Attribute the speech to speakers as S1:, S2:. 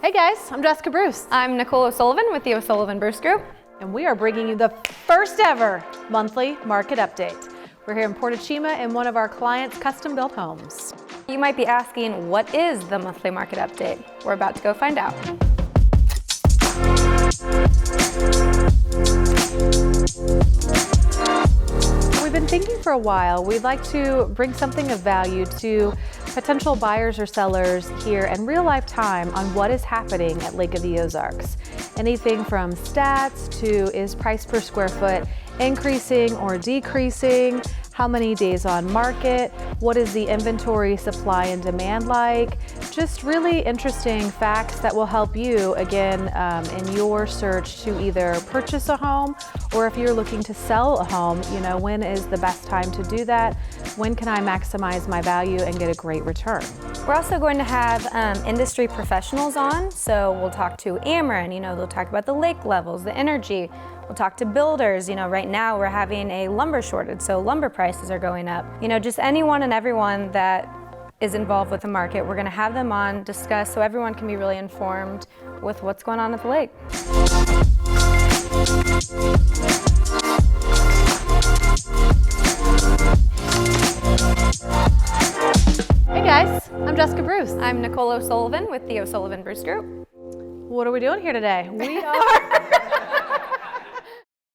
S1: Hey guys, I'm Jessica Bruce.
S2: I'm Nicole O'Sullivan with the O'Sullivan-Bruce Group.
S1: And we are bringing you the first ever monthly market update. We're here in Port Echema in one of our clients' custom-built homes.
S2: You might be asking, what is the monthly market update? We're about to go find out.
S1: We've been thinking for a while, we'd like to bring something of value to potential buyers or sellers here in real life time on what is happening at Lake of the Ozarks. Anything from stats to is price per square foot increasing or decreasing, how many days on market, what is the inventory supply and demand like, just really interesting facts that will help you again in your search to either purchase a home or if you're looking to sell a home, you know, when is the best time to do that? When can I maximize my value and get a great return?
S2: We're also going to have industry professionals on, so we'll talk to Ameren, you know, they'll talk about the lake levels, the energy. We'll talk to builders, you know, right now we're having a lumber shortage, so lumber prices are going up. You know, just anyone and everyone that is involved with the market, we're gonna have them on, discuss, so everyone can be really informed with what's going on at the lake.
S1: Hey guys, I'm Jessica Bruce.
S2: I'm Nicole O'Sullivan with the O'Sullivan-Bruce Group.
S1: What are we doing here today? We are